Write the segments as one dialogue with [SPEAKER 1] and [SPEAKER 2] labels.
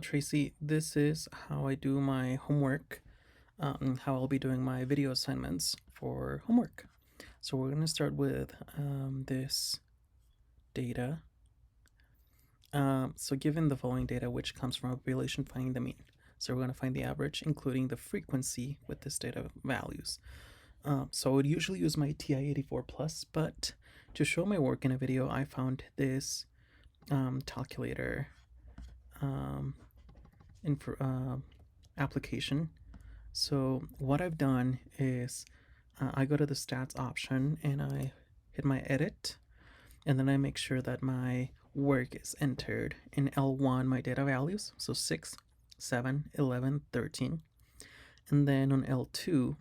[SPEAKER 1] Tracy, this is how I do my homework, how I'll be doing my video assignments for homework. So we're going to start with this data. So given the following data, which comes from a population, finding the mean. So we're going to find the average, including the frequency with this data values. So I would usually use my TI-84 Plus, but to show my work in a video, I found this calculator application. So what I've done is I go to the stats option and I hit my edit, and then I make sure that my work is entered in L1, my data values, so 6, 7, 11, 13. And then on L2,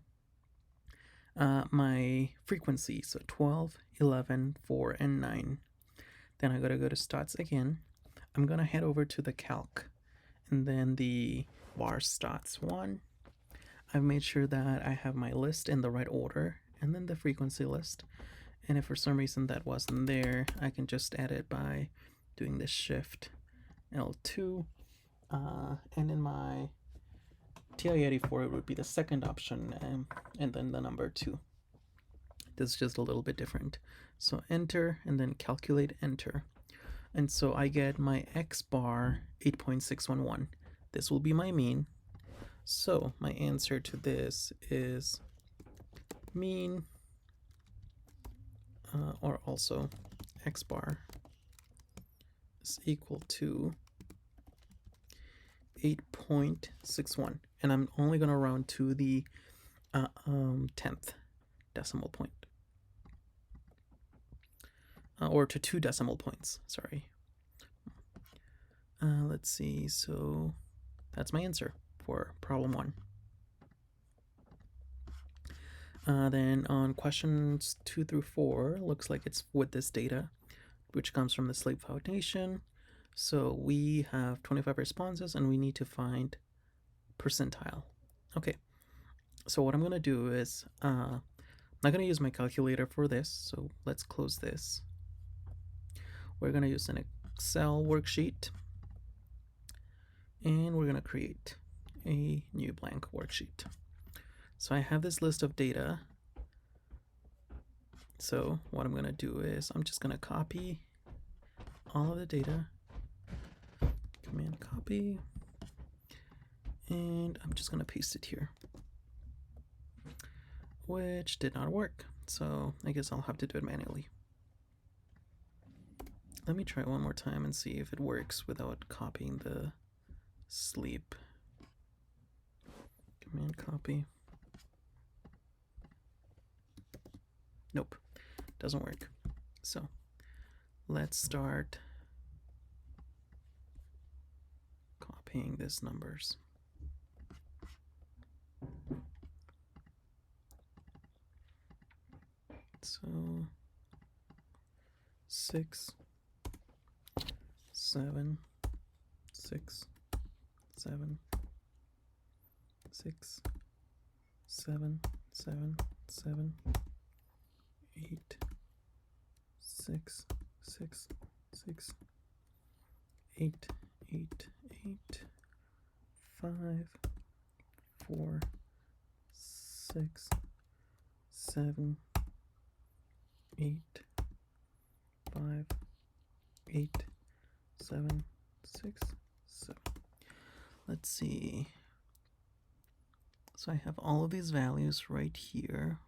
[SPEAKER 1] my frequency, so 12, 11, 4, and 9. Then I gotta go to stats again. I'm gonna head over to the calc, and then the var stats 1. I've made sure that I have my list in the right order, and then the frequency list. And if for some reason that wasn't there, I can just add it by doing this shift L2. And in my TI-84, it would be the second option, and then the number 2. This is just a little bit different. So enter, and then calculate, enter. And so I get my X bar 8.611. This will be my mean. So my answer to this is mean, or also X bar is equal to 8.61. And I'm only going to round to the 10th decimal point. Or to 2 decimal points, sorry. Let's see, so that's my answer for problem 1. Then on questions 2 through 4, looks like it's with this data, which comes from the Sleep Foundation. So we have 25 responses and we need to find percentile. Okay, so what I'm going to do is, I'm not going to use my calculator for this, so let's close this. We're going to use an Excel worksheet, and we're going to create a new blank worksheet. So I have this list of data. So what I'm going to do is I'm just going to copy all of the data, command copy, and I'm just going to paste it here, which did not work. So I guess I'll have to do it manually. Let me try one more time and see if it works without copying the sleep. Command copy. Nope, doesn't work. So let's start copying these numbers. So 6, 7, 6, 7, 6, 7, 7, 7, 8, 6, 6, 6, 8, 8, 8, 5, 4, 6, 7, 8, 5, 8, 7, 6, 7. Let's see. So I have all of these values right here.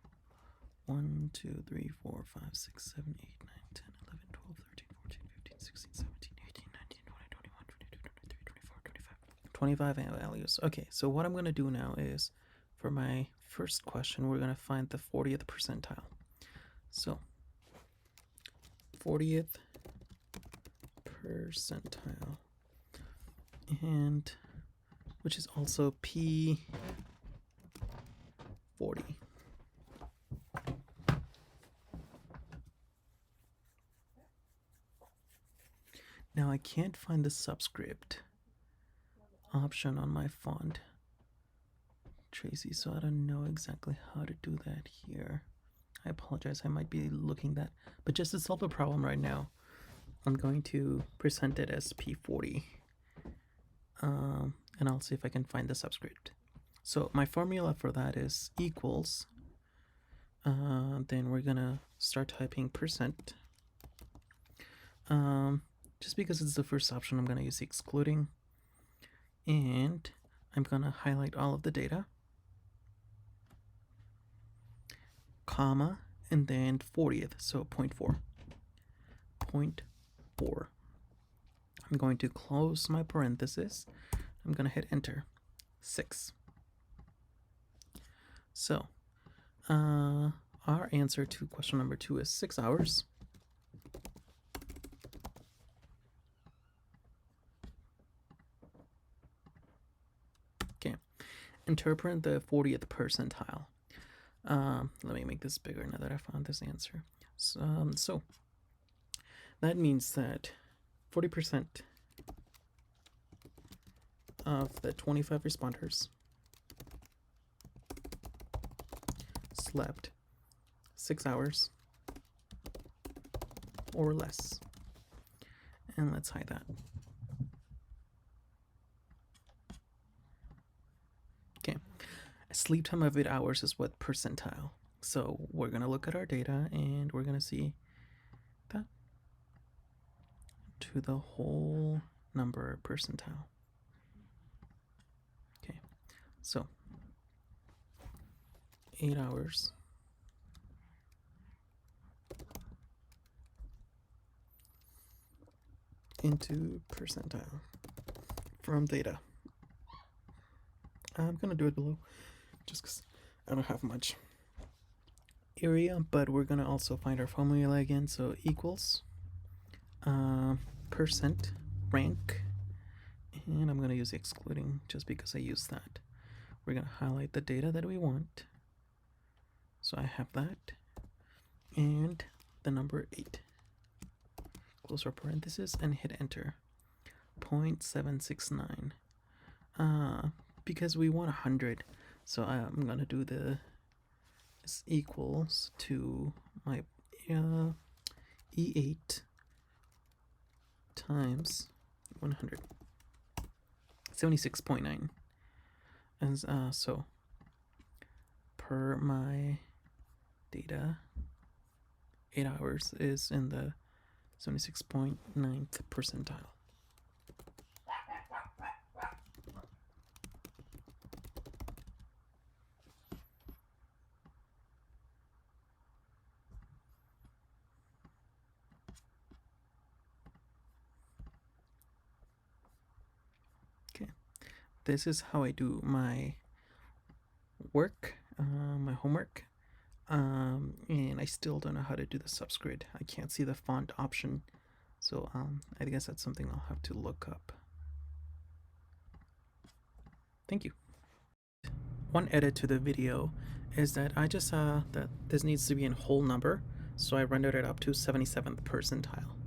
[SPEAKER 1] 1, 2, 3, 4, 5, 6, 7, 8, 9, 10, 11, 12, 13, 14, 15, 16, 17, 18, 19, 20, 21, 22, 23, 24, 25. 25 values. Okay, so what I'm going to do now is, for my first question, we're going to find the 40th percentile. So 40th percentile, and which is also P40. Now I can't find the subscript option on my font, Tracy, so I don't know exactly how to do that here. I apologize, I might be looking that, but just to solve the problem right now, I'm going to present it as P40. and I'll see if I can find the subscript. So my formula for that is equals, then we're gonna start typing percent. Just because it's the first option, I'm gonna use excluding, and I'm gonna highlight all of the data, comma, and then 40th, so 0.4. 0.4. I'm going to close my parenthesis. I'm going to hit enter. 6. So, our answer to question number 2 is 6 hours. Okay, interpret the 40th percentile. Let me make this bigger now that I found this answer. So that means that 40% of the 25 responders slept 6 hours or less. And let's hide that. Okay, a sleep time of 8 hours is what percentile. So we're going to look at our data and we're going to see that to the whole number percentile. Okay, so 8 hours into percentile from data. I'm going to do it below just because I don't have much area, but we're going to also find our formula again. So equals percent rank, and I'm going to use excluding just because I use that. We're going to highlight the data that we want. So I have that, and the number 8. Close our parenthesis and hit enter. 0.769. Because we want 100, so I'm gonna do this equals to my E8 times 100. 76.9. And so per my data, 8 hours is in the 76.9th percentile. Okay, this is how I do my work, my homework. And I still don't know how to do the subscript. I can't see the font option, so I guess that's something I'll have to look up. Thank you. One edit to the video is that I just saw that this needs to be in whole number, so I rendered it up to 77th percentile.